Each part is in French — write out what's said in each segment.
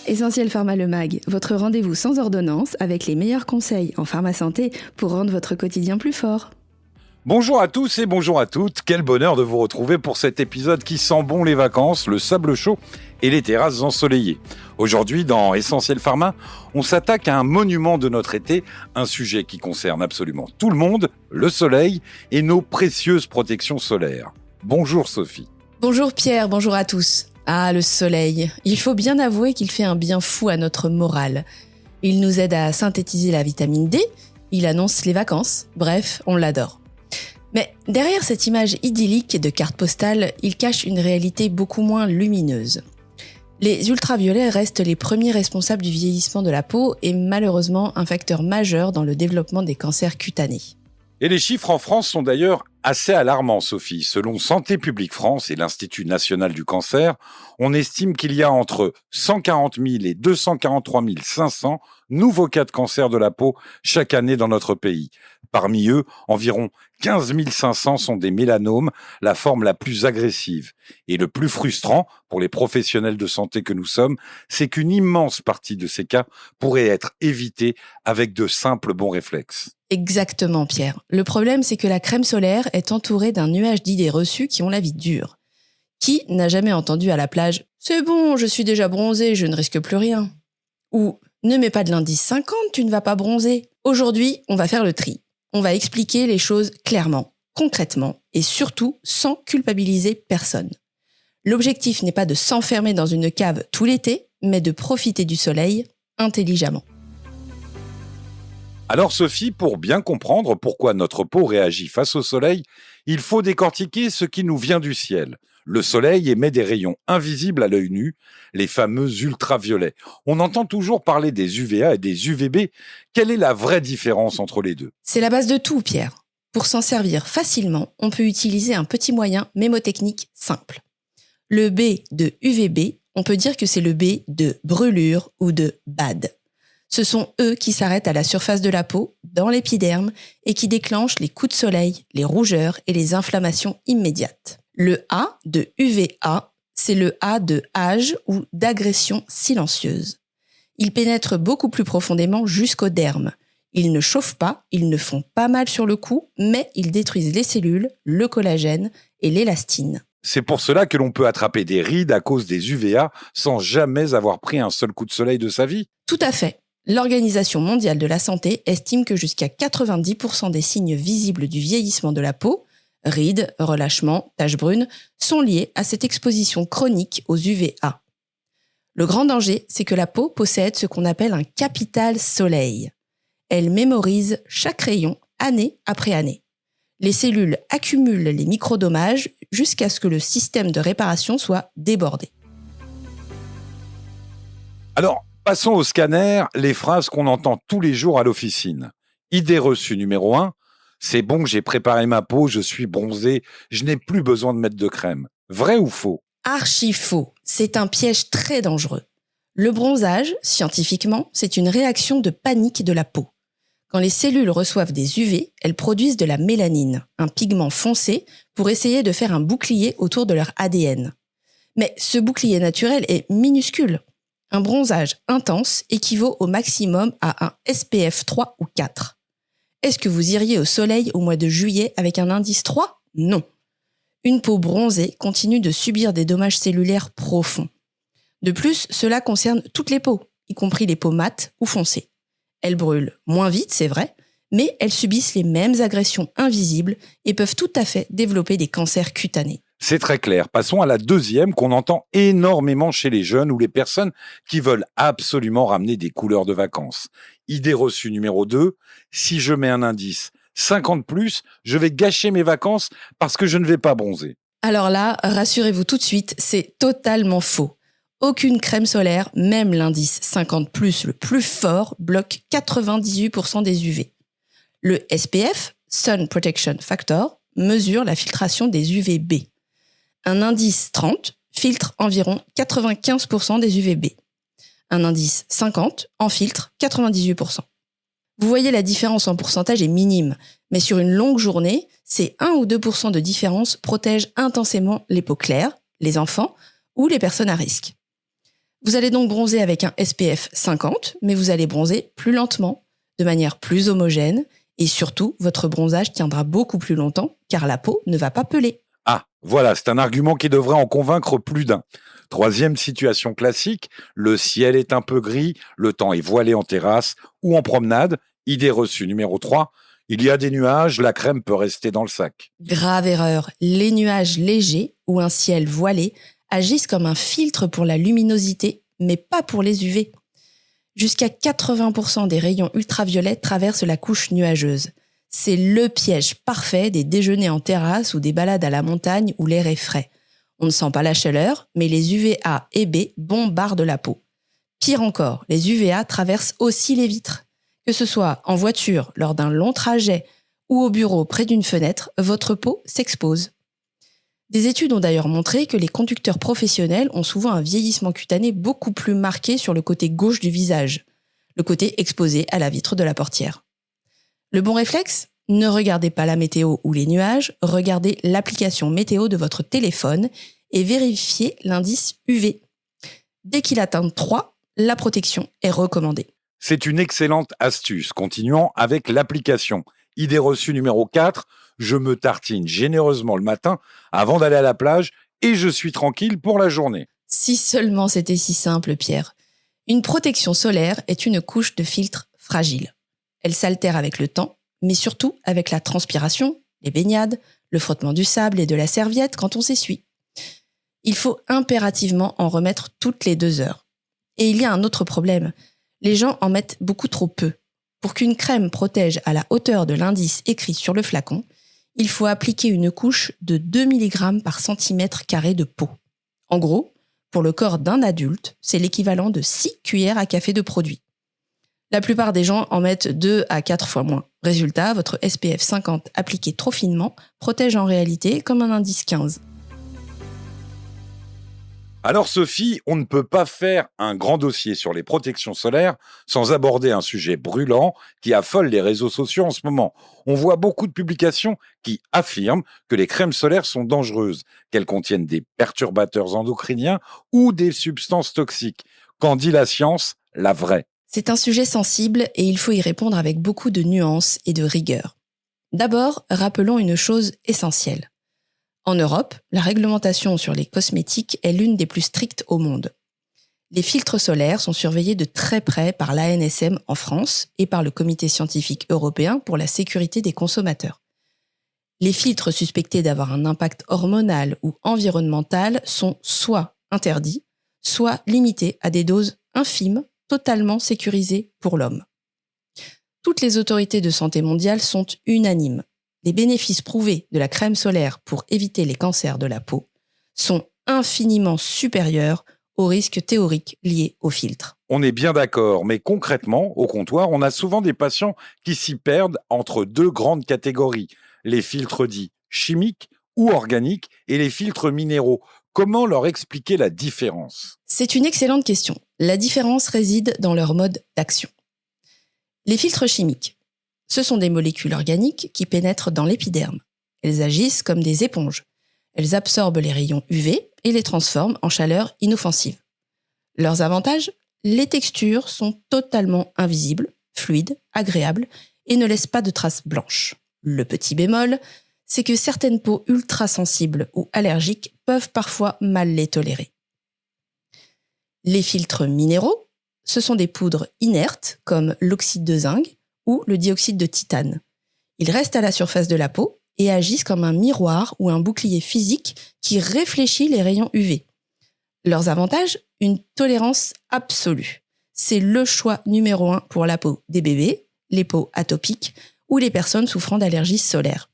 Essentiel Pharma Le Mag, votre rendez-vous sans ordonnance avec les meilleurs conseils en pharma-santé pour rendre votre quotidien plus fort. Bonjour à tous et bonjour à toutes, quel bonheur de vous retrouver pour cet épisode qui sent bon les vacances, le sable chaud et les terrasses ensoleillées. Aujourd'hui, dans Essentiel Pharma, on s'attaque à un monument de notre été, un sujet qui concerne absolument tout le monde, le soleil et nos précieuses protections solaires. Bonjour Sophie. Bonjour Pierre, bonjour à tous. Ah, le soleil. Il faut bien avouer qu'il fait un bien fou à notre morale. Il nous aide à synthétiser la vitamine D, il annonce les vacances, bref, on l'adore. Mais derrière cette image idyllique de carte postale, il cache une réalité beaucoup moins lumineuse. Les ultraviolets restent les premiers responsables du vieillissement de la peau et malheureusement un facteur majeur dans le développement des cancers cutanés. Et les chiffres en France sont d'ailleurs assez alarmants, Sophie. Selon Santé publique France et l'Institut national du cancer, on estime qu'il y a entre 140 000 et 243 500 nouveaux cas de cancer de la peau chaque année dans notre pays. Parmi eux, environ 15 500 sont des mélanomes, la forme la plus agressive. Et le plus frustrant, pour les professionnels de santé que nous sommes, c'est qu'une immense partie de ces cas pourrait être évitée avec de simples bons réflexes. Exactement Pierre. Le problème, c'est que la crème solaire est entourée d'un nuage d'idées reçues qui ont la vie dure. Qui n'a jamais entendu à la plage « C'est bon, je suis déjà bronzé, je ne risque plus rien » ou « Ne mets pas de l'indice 50, tu ne vas pas bronzer ». Aujourd'hui, on va faire le tri. On va expliquer les choses clairement, concrètement et surtout sans culpabiliser personne. L'objectif n'est pas de s'enfermer dans une cave tout l'été, mais de profiter du soleil intelligemment. Alors Sophie, pour bien comprendre pourquoi notre peau réagit face au soleil, il faut décortiquer ce qui nous vient du ciel. Le soleil émet des rayons invisibles à l'œil nu, les fameux ultraviolets. On entend toujours parler des UVA et des UVB. Quelle est la vraie différence entre les deux ? C'est la base de tout, Pierre. Pour s'en servir facilement, on peut utiliser un petit moyen mémotechnique simple. Le B de UVB, on peut dire que c'est le B de brûlure ou de bad. Ce sont eux qui s'arrêtent à la surface de la peau, dans l'épiderme, et qui déclenchent les coups de soleil, les rougeurs et les inflammations immédiates. Le A de UVA, c'est le A de âge ou d'agression silencieuse. Ils pénètrent beaucoup plus profondément jusqu'au derme. Ils ne chauffent pas, ils ne font pas mal sur le coup, mais ils détruisent les cellules, le collagène et l'élastine. C'est pour cela que l'on peut attraper des rides à cause des UVA sans jamais avoir pris un seul coup de soleil de sa vie ? Tout à fait. L'Organisation mondiale de la santé estime que jusqu'à 90% des signes visibles du vieillissement de la peau, rides, relâchements, taches brunes, sont liés à cette exposition chronique aux UVA. Le grand danger, c'est que la peau possède ce qu'on appelle un capital soleil. Elle mémorise chaque rayon, année après année. Les cellules accumulent les microdommages jusqu'à ce que le système de réparation soit débordé. Alors, passons au scanner, les phrases qu'on entend tous les jours à l'officine. Idée reçue numéro 1, c'est bon, j'ai préparé ma peau, je suis bronzé, je n'ai plus besoin de mettre de crème. Vrai ou faux ? Archi faux. C'est un piège très dangereux. Le bronzage, scientifiquement, c'est une réaction de panique de la peau. Quand les cellules reçoivent des UV, elles produisent de la mélanine, un pigment foncé, pour essayer de faire un bouclier autour de leur ADN. Mais ce bouclier naturel est minuscule. Un bronzage intense équivaut au maximum à un SPF 3 ou 4. Est-ce que vous iriez au soleil au mois de juillet avec un indice 3 ? Non. Une peau bronzée continue de subir des dommages cellulaires profonds. De plus, cela concerne toutes les peaux, y compris les peaux mates ou foncées. Elles brûlent moins vite, c'est vrai, mais elles subissent les mêmes agressions invisibles et peuvent tout à fait développer des cancers cutanés. C'est très clair. Passons à la deuxième qu'on entend énormément chez les jeunes ou les personnes qui veulent absolument ramener des couleurs de vacances. Idée reçue numéro 2, si je mets un indice 50+, je vais gâcher mes vacances parce que je ne vais pas bronzer. Alors là, rassurez-vous tout de suite, c'est totalement faux. Aucune crème solaire, même l'indice 50+, le plus fort, bloque 98% des UV. Le SPF, Sun Protection Factor, mesure la filtration des UVB. Un indice 30 filtre environ 95% des UVB. Un indice 50 en filtre 98%. Vous voyez, la différence en pourcentage est minime, mais sur une longue journée, ces 1 ou 2% de différence protègent intensément les peaux claires, les enfants ou les personnes à risque. Vous allez donc bronzer avec un SPF 50, mais vous allez bronzer plus lentement, de manière plus homogène, et surtout, votre bronzage tiendra beaucoup plus longtemps, car la peau ne va pas peler. Ah, voilà, c'est un argument qui devrait en convaincre plus d'un. Troisième situation classique, le ciel est un peu gris, le temps est voilé en terrasse ou en promenade. Idée reçue numéro 3, il y a des nuages, la crème peut rester dans le sac. Grave erreur, les nuages légers ou un ciel voilé agissent comme un filtre pour la luminosité, mais pas pour les UV. Jusqu'à 80% des rayons ultraviolets traversent la couche nuageuse. C'est le piège parfait des déjeuners en terrasse ou des balades à la montagne où l'air est frais. On ne sent pas la chaleur, mais les UVA et B bombardent la peau. Pire encore, les UVA traversent aussi les vitres. Que ce soit en voiture, lors d'un long trajet ou au bureau près d'une fenêtre, votre peau s'expose. Des études ont d'ailleurs montré que les conducteurs professionnels ont souvent un vieillissement cutané beaucoup plus marqué sur le côté gauche du visage, le côté exposé à la vitre de la portière. Le bon réflexe ? Ne regardez pas la météo ou les nuages, regardez l'application météo de votre téléphone et vérifiez l'indice UV. Dès qu'il atteint 3, la protection est recommandée. C'est une excellente astuce. Continuons avec l'application. Idée reçue numéro 4, je me tartine généreusement le matin avant d'aller à la plage et je suis tranquille pour la journée. Si seulement c'était si simple, Pierre. Une protection solaire est une couche de filtre fragile. Elle s'altère avec le temps, mais surtout avec la transpiration, les baignades, le frottement du sable et de la serviette quand on s'essuie. Il faut impérativement en remettre toutes les 2 heures. Et il y a un autre problème. Les gens en mettent beaucoup trop peu. Pour qu'une crème protège à la hauteur de l'indice écrit sur le flacon, il faut appliquer une couche de 2 mg par centimètre carré de peau. En gros, pour le corps d'un adulte, c'est l'équivalent de 6 cuillères à café de produit. La plupart des gens en mettent 2 à 4 fois moins. Résultat, votre SPF 50 appliqué trop finement protège en réalité comme un indice 15. Alors Sophie, on ne peut pas faire un grand dossier sur les protections solaires sans aborder un sujet brûlant qui affole les réseaux sociaux en ce moment. On voit beaucoup de publications qui affirment que les crèmes solaires sont dangereuses, qu'elles contiennent des perturbateurs endocriniens ou des substances toxiques. Qu'en dit la science, la vraie? C'est un sujet sensible et il faut y répondre avec beaucoup de nuances et de rigueur. D'abord, rappelons une chose essentielle. En Europe, la réglementation sur les cosmétiques est l'une des plus strictes au monde. Les filtres solaires sont surveillés de très près par l'ANSM en France et par le Comité scientifique européen pour la sécurité des consommateurs. Les filtres suspectés d'avoir un impact hormonal ou environnemental sont soit interdits, soit limités à des doses infimes, totalement sécurisées pour l'homme. Toutes les autorités de santé mondiale sont unanimes. Les bénéfices prouvés de la crème solaire pour éviter les cancers de la peau sont infiniment supérieurs aux risques théoriques liés au filtre. On est bien d'accord, mais concrètement, au comptoir, on a souvent des patients qui s'y perdent entre 2 grandes catégories. Les filtres dits chimiques ou organiques et les filtres minéraux. Comment leur expliquer la différence ? C'est une excellente question. La différence réside dans leur mode d'action. Les filtres chimiques, ce sont des molécules organiques qui pénètrent dans l'épiderme. Elles agissent comme des éponges. Elles absorbent les rayons UV et les transforment en chaleur inoffensive. Leurs avantages ? Les textures sont totalement invisibles, fluides, agréables et ne laissent pas de traces blanches. Le petit bémol, c'est que certaines peaux ultra-sensibles ou allergiques peuvent parfois mal les tolérer. Les filtres minéraux, ce sont des poudres inertes comme l'oxyde de zinc ou le dioxyde de titane. Ils restent à la surface de la peau et agissent comme un miroir ou un bouclier physique qui réfléchit les rayons UV. Leurs avantages ? Une tolérance absolue. C'est le choix numéro 1 pour la peau des bébés, les peaux atopiques ou les personnes souffrant d'allergies solaires.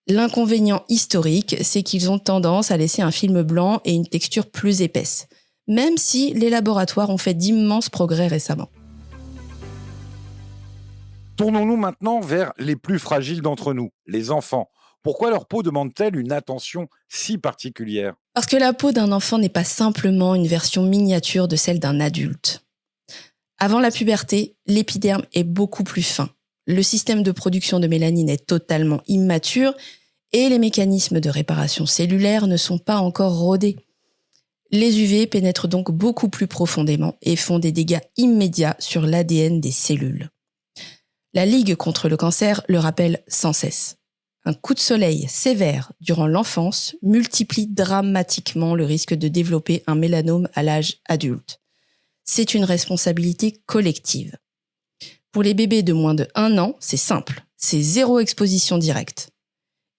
L'inconvénient historique, c'est qu'ils ont tendance à laisser un film blanc et une texture plus épaisse, même si les laboratoires ont fait d'immenses progrès récemment. Tournons-nous maintenant vers les plus fragiles d'entre nous, les enfants. Pourquoi leur peau demande-t-elle une attention si particulière ? Parce que la peau d'un enfant n'est pas simplement une version miniature de celle d'un adulte. Avant la puberté, l'épiderme est beaucoup plus fin. Le système de production de mélanine est totalement immature et les mécanismes de réparation cellulaire ne sont pas encore rodés. Les UV pénètrent donc beaucoup plus profondément et font des dégâts immédiats sur l'ADN des cellules. La Ligue contre le cancer le rappelle sans cesse. Un coup de soleil sévère durant l'enfance multiplie dramatiquement le risque de développer un mélanome à l'âge adulte. C'est une responsabilité collective. Pour les bébés de moins de 1 an, c'est simple, c'est 0 exposition directe.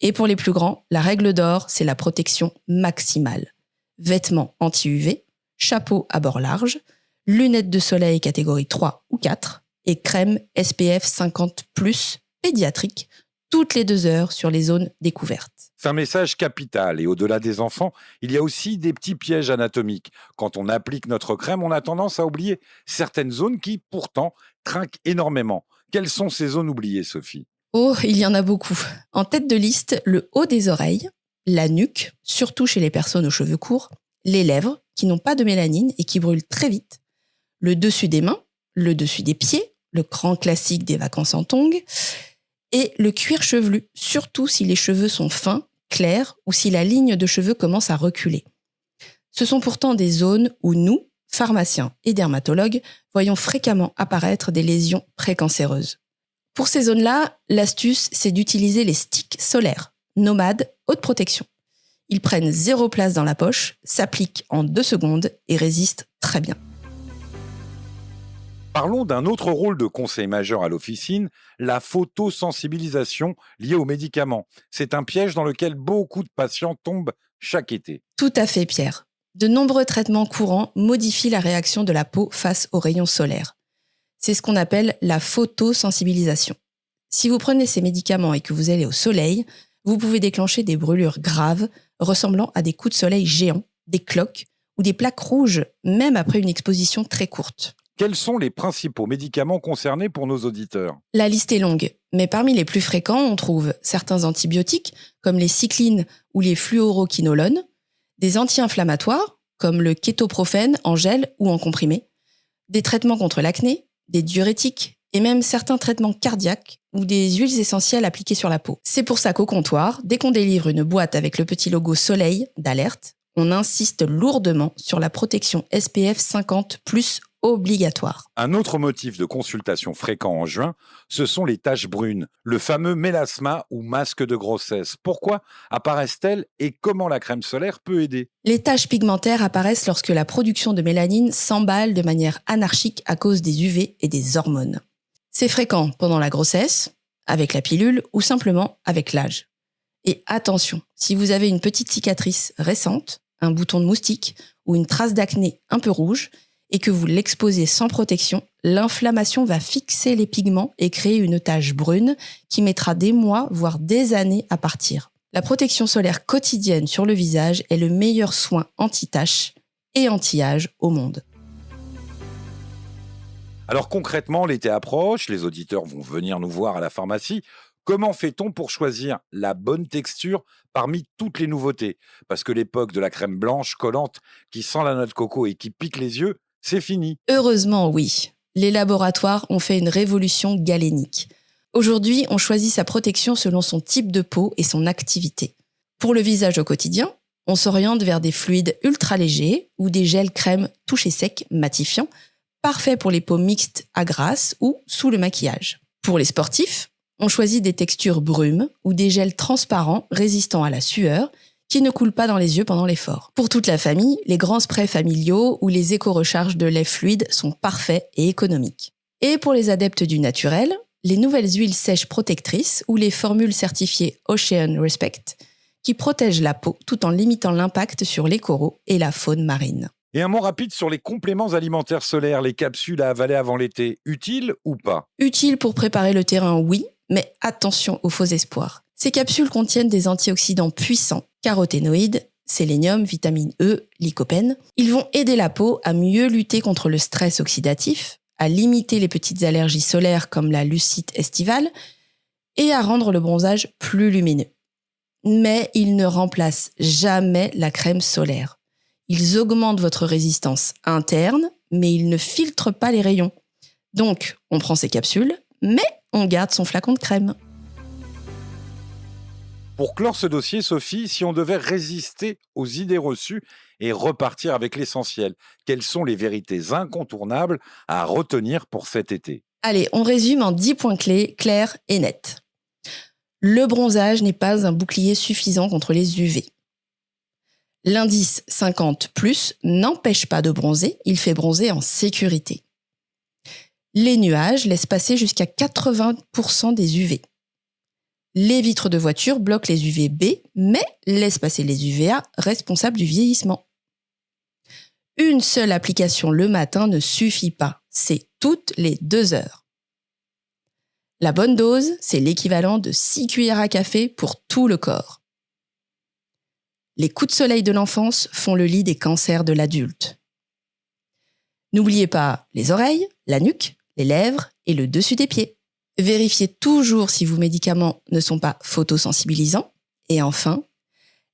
Et pour les plus grands, la règle d'or, c'est la protection maximale. Vêtements anti-UV, chapeau à bord large, lunettes de soleil catégorie 3 ou 4 et crème SPF 50+, pédiatrique, toutes les 2 heures sur les zones découvertes. C'est un message capital et au-delà des enfants, il y a aussi des petits pièges anatomiques. Quand on applique notre crème, on a tendance à oublier certaines zones qui, pourtant, trinquent énormément. Quelles sont ces zones oubliées, Sophie ? Oh, il y en a beaucoup. En tête de liste, le haut des oreilles, la nuque, surtout chez les personnes aux cheveux courts, les lèvres, qui n'ont pas de mélanine et qui brûlent très vite, le dessus des mains, le dessus des pieds, le grand classique des vacances en tongs, et le cuir chevelu, surtout si les cheveux sont fins, clairs ou si la ligne de cheveux commence à reculer. Ce sont pourtant des zones où nous, pharmaciens et dermatologues, voyons fréquemment apparaître des lésions précancéreuses. Pour ces zones-là, l'astuce, c'est d'utiliser les sticks solaires, nomades, haute protection. Ils prennent 0 place dans la poche, s'appliquent en 2 secondes et résistent très bien. Parlons d'un autre rôle de conseil majeur à l'officine, la photosensibilisation liée aux médicaments. C'est un piège dans lequel beaucoup de patients tombent chaque été. Tout à fait, Pierre. De nombreux traitements courants modifient la réaction de la peau face aux rayons solaires. C'est ce qu'on appelle la photosensibilisation. Si vous prenez ces médicaments et que vous allez au soleil, vous pouvez déclencher des brûlures graves ressemblant à des coups de soleil géants, des cloques ou des plaques rouges, même après une exposition très courte. Quels sont les principaux médicaments concernés pour nos auditeurs ? La liste est longue, mais parmi les plus fréquents, on trouve certains antibiotiques, comme les cyclines ou les fluoroquinolones, des anti-inflammatoires, comme le kétoprophène en gel ou en comprimé, des traitements contre l'acné, des diurétiques et même certains traitements cardiaques ou des huiles essentielles appliquées sur la peau. C'est pour ça qu'au comptoir, dès qu'on délivre une boîte avec le petit logo soleil d'alerte, on insiste lourdement sur la protection SPF 50+ obligatoire. Un autre motif de consultation fréquent en juin, ce sont les taches brunes, le fameux mélasma ou masque de grossesse. Pourquoi apparaissent-elles et comment la crème solaire peut aider ? Les taches pigmentaires apparaissent lorsque la production de mélanine s'emballe de manière anarchique à cause des UV et des hormones. C'est fréquent pendant la grossesse, avec la pilule ou simplement avec l'âge. Et attention, si vous avez une petite cicatrice récente, un bouton de moustique ou une trace d'acné un peu rouge, et que vous l'exposez sans protection, l'inflammation va fixer les pigments et créer une tache brune qui mettra des mois, voire des années à partir. La protection solaire quotidienne sur le visage est le meilleur soin anti-taches et anti-âge au monde. Alors concrètement, l'été approche, les auditeurs vont venir nous voir à la pharmacie. Comment fait-on pour choisir la bonne texture parmi toutes les nouveautés ? Parce que l'époque de la crème blanche collante qui sent la noix de coco et qui pique les yeux, c'est fini. Heureusement, oui. Les laboratoires ont fait une révolution galénique. Aujourd'hui, on choisit sa protection selon son type de peau et son activité. Pour le visage au quotidien, on s'oriente vers des fluides ultra légers ou des gels crème touchés secs, matifiants, parfaits pour les peaux mixtes à grasse ou sous le maquillage. Pour les sportifs, on choisit des textures brumes ou des gels transparents résistants à la sueur qui ne coulent pas dans les yeux pendant l'effort. Pour toute la famille, les grands sprays familiaux ou les éco-recharges de lait fluide sont parfaits et économiques. Et pour les adeptes du naturel, les nouvelles huiles sèches protectrices ou les formules certifiées Ocean Respect qui protègent la peau tout en limitant l'impact sur les coraux et la faune marine. Et un mot rapide sur les compléments alimentaires solaires, les capsules à avaler avant l'été, utiles ou pas ? Utiles pour préparer le terrain, oui, mais attention aux faux espoirs. Ces capsules contiennent des antioxydants puissants, caroténoïdes, sélénium, vitamine E, lycopène. Ils vont aider la peau à mieux lutter contre le stress oxydatif, à limiter les petites allergies solaires comme la lucite estivale et à rendre le bronzage plus lumineux. Mais ils ne remplacent jamais la crème solaire. Ils augmentent votre résistance interne, mais ils ne filtrent pas les rayons. Donc, on prend ces capsules, mais on garde son flacon de crème. Pour clore ce dossier, Sophie, si on devait résister aux idées reçues et repartir avec l'essentiel. Quelles sont les vérités incontournables à retenir pour cet été ? Allez, on résume en 10 points clés, clairs et nets. Le bronzage n'est pas un bouclier suffisant contre les UV. L'indice 50+ n'empêche pas de bronzer, il fait bronzer en sécurité. Les nuages laissent passer jusqu'à 80% des UV. Les vitres de voiture bloquent les UVB, mais laissent passer les UVA responsables du vieillissement. Une seule application le matin ne suffit pas, c'est toutes les 2 heures. La bonne dose, c'est l'équivalent de 6 cuillères à café pour tout le corps. Les coups de soleil de l'enfance font le lit des cancers de l'adulte. N'oubliez pas les oreilles, la nuque, les lèvres et le dessus des pieds. Vérifiez toujours si vos médicaments ne sont pas photosensibilisants. Et enfin,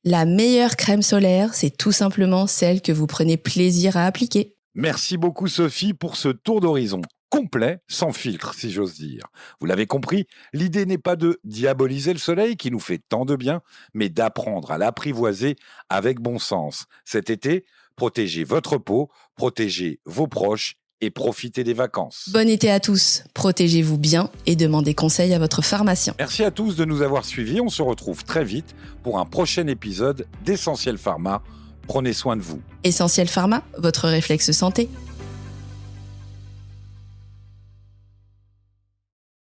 la meilleure crème solaire, c'est tout simplement celle que vous prenez plaisir à appliquer. Merci beaucoup Sophie pour ce tour d'horizon complet, sans filtre si j'ose dire. Vous l'avez compris, l'idée n'est pas de diaboliser le soleil qui nous fait tant de bien, mais d'apprendre à l'apprivoiser avec bon sens. Cet été, protégez votre peau, protégez vos proches et profitez des vacances. Bon été à tous, protégez-vous bien et demandez conseil à votre pharmacien. Merci à tous de nous avoir suivis, on se retrouve très vite pour un prochain épisode d'Essentiel Pharma. Prenez soin de vous. Essentiel Pharma, votre réflexe santé.